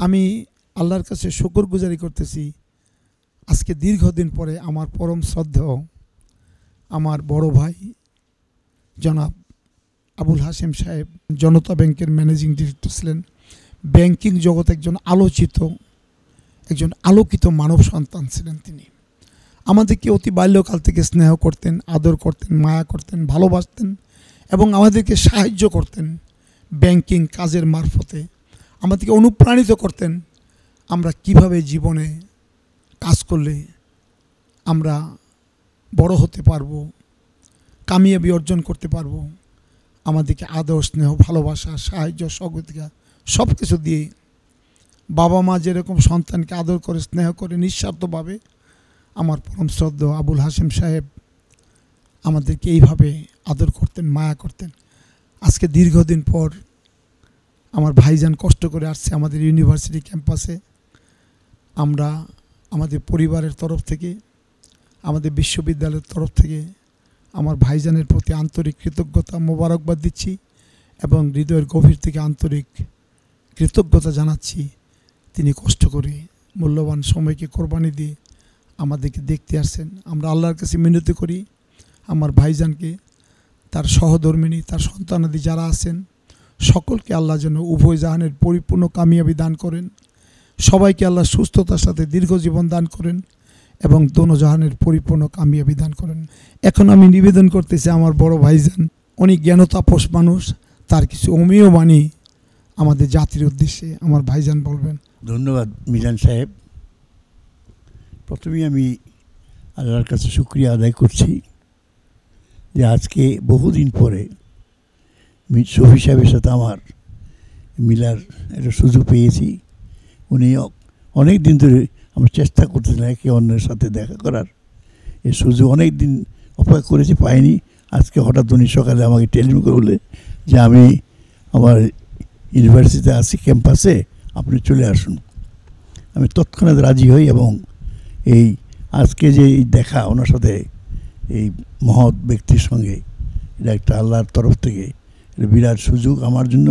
আমি আল্লাহর কাছে শুকরগুজারি করতেছি, আজকে দীর্ঘদিন পরে আমার পরম শ্রদ্ধেয় আমার বড় ভাই জনাব আবুল হাশেম সাহেব জনতা ব্যাংকের ম্যানেজিং ডিরেক্টর ছিলেন। ব্যাংকিং জগতে একজন আলোকিত মানব সন্তান ছিলেন। তিনি আমাদেরকে অতি বাল্যকাল থেকে স্নেহ করতেন, আদর করতেন, মায়া করতেন, ভালোবাসতেন এবং আমাদেরকে সাহায্য করতেন। ব্যাংকিং কাজের মারফতে আমাদেরকে অনুপ্রাণিত করতেন আমরা কিভাবে জীবনে কাজ করলে আমরা বড় হতে পারবো, কামিয়াবি অর্জন করতে পারবো। আমাদেরকে আদর, স্নেহ, ভালোবাসা, সাহায্য, সহযোগিতা সব কিছু দিয়ে বাবা মা যেরকম সন্তানকে আদর করে, স্নেহ করে, নিঃস্বার্থভাবে আমার পরম শ্রদ্ধেয় আবুল হাশেম সাহেব আমাদেরকে এইভাবে আদর করতেন, মায়া করতেন। আজকে দীর্ঘদিন পর আমার ভাইজান কষ্ট করে আসছে আমাদের ইউনিভার্সিটি ক্যাম্পাসে। আমরা আমাদের পরিবারের তরফ থেকে, আমাদের বিশ্ববিদ্যালয়ের তরফ থেকে আমার ভাইজানের প্রতি আন্তরিক কৃতজ্ঞতা, মোবারকবাদ দিচ্ছি এবং হৃদয়ের গভীর থেকে আন্তরিক কৃতজ্ঞতা জানাচ্ছি। তিনি কষ্ট করে মূল্যবান সময়কে কোরবানি দিয়ে আমাদেরকে দেখতে আসছেন। আমরা আল্লাহর কাছে মিনতি করি আমার ভাইজানকে, তার সহধর্মিণী, তার সন্তানাদি যারা আছেন সকলকে আল্লাহ যেন উভয় জাহানের পরিপূর্ণ কামিয়াবি দান করেন। সবাইকে আল্লাহ সুস্থতার সাথে দীর্ঘ জীবন দান করেন এবং দোনো জাহানের পরিপূর্ণ কামিয়াবি দান করেন। এখন আমি নিবেদন করতেছি আমার বড় ভাইজান, উনি জ্ঞানতাপস মানুষ, তার কিছু অমীয় বাণী আমাদের জাতির উদ্দেশ্যে আমার ভাইজান বলবেন। ধন্যবাদ মিজান সাহেব। প্রথমেই আমি আল্লাহর কাছে শুকরিয়া আদায় করছি যে আজকে বহুদিন পরে শফি সাহেবের সাথে আমার মিলার একটা সুযোগ পেয়েছি। উনি অনেক দিন ধরে আমরা চেষ্টা করতেছিলাম একে অন্যের সাথে দেখা করার, এই সুযোগ অনেক দিন অপেক্ষা করেছি, পাইনি। আজকে হঠাৎ উনি সকালে আমাকে টেলিফোন করে বললে যে আমি আমার ইউনিভার্সিটিতে আছি ক্যাম্পাসে, আপনি চলে আসুন। আমি তৎক্ষণাৎ রাজি হই এবং এই আজকে যে দেখা ওনার সাথে এই মহৎ ব্যক্তির সঙ্গে, এটা একটা আল্লাহর তরফ থেকে এটা বিরাট সুযোগ আমার জন্য।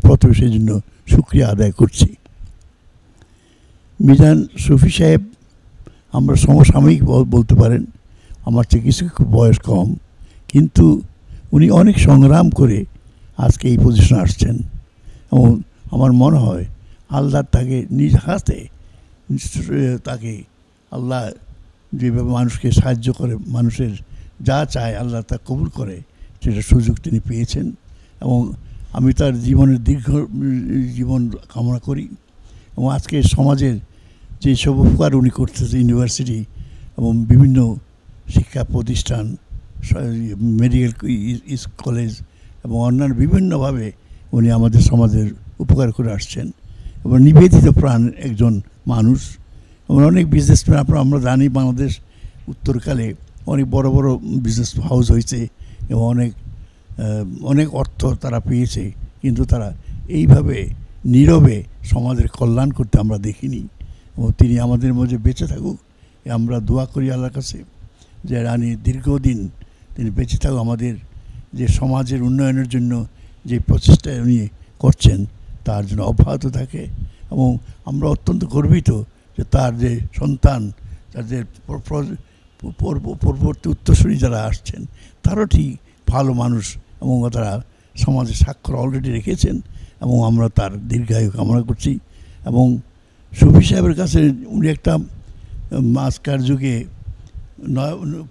প্রথমে সেই জন্য শুকরিয়া আদায় করছি। মিজান শফি সাহেব আমরা সমসাময়িক বলতে পারেন, আমার থেকে কিছু বয়স কম, কিন্তু উনি অনেক সংগ্রাম করে আজকে এই পজিশনে আসছেন এবং আমার মনে হয় আল্লাহ তাকে নিজ হাতে তাকে আল্লাহ যেভাবে মানুষকে সাহায্য করে, মানুষের যা চায় আল্লাহ তা কবুল করে, সেটা সুযোগ তিনি পেয়েছেন এবং আমি তার জীবনের দীর্ঘ জীবন কামনা করি। এবং আজকে সমাজের যে সব উপকার উনি করতেছে, ইউনিভার্সিটি এবং বিভিন্ন শিক্ষা প্রতিষ্ঠান, মেডিকেল কলেজ এবং অন্যান্য বিভিন্নভাবে উনি আমাদের সমাজের উপকার করে আসছেন এবং নিবেদিত প্রাণ একজন মানুষ। এবং অনেক বিজনেসম্যান আমরা জানি বাংলাদেশ উত্তরকালে অনেক বড় বড় বিজনেস হাউস হয়েছে এবং অনেক অর্থ তারা পেয়েছে, কিন্তু তারা এইভাবে নীরবে সমাজের কল্যাণ করতে আমরা দেখিনি। এবং তিনি আমাদের মধ্যে বেঁচে থাকুক, আমরা দোয়া করি আল্লাহর কাছে যে রানী দীর্ঘদিন তিনি বেঁচে থাকুক, আমাদের যে সমাজের উন্নয়নের জন্য যে প্রচেষ্টা উনি করছেন তার জন্য অব্যাহত থাকে। এবং আমরা অত্যন্ত গর্বিত যে তার যে সন্তান, তাদের পরবর্তী উত্তরসূরি যারা আসছেন তারও ঠিক ভালো মানুষ এবং তারা সমাজে স্বাক্ষর অলরেডি রেখেছেন এবং আমরা তার দীর্ঘায়ু কামনা করছি। এবং শফি সাহেবের কাছে উনি একটা আজকার যুগে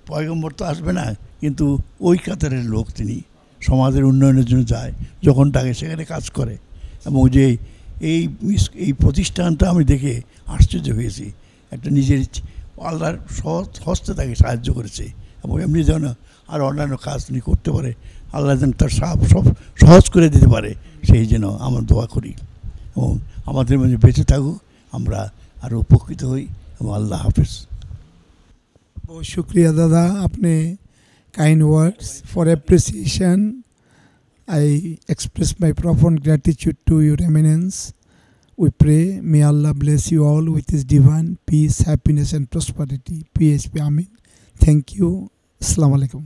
পয়গম্বর তো আসবে না, কিন্তু ওই কাতারের লোক, তিনি সমাজের উন্নয়নের জন্য যায়, যখন তাকে সেখানে কাজ করে। এবং যে এই প্রতিষ্ঠানটা আমি দেখে আশ্চর্য হয়েছি, একটা নিজের আল্লাহর হস্তে তাকে সাহায্য করেছে এবং এমনি যেন আর অন্যান্য কাজ তিনি করতে পারে, আল্লাহ যেন তার সব সহজ করে দিতে পারে, সেই যেন আমরা দোয়া করি এবং আমাদের মধ্যে বেঁচে থাকুক, আমরা আরও উপকৃত হই এবং আল্লাহ হাফেজ। बहुत शुक्रिया दादा, आपने kind words for appreciation. I express my profound gratitude to your eminence. We pray, may Allah bless you all with His divine peace, happiness and prosperity. PSP Amin. Thank you. Assalamu alaikum.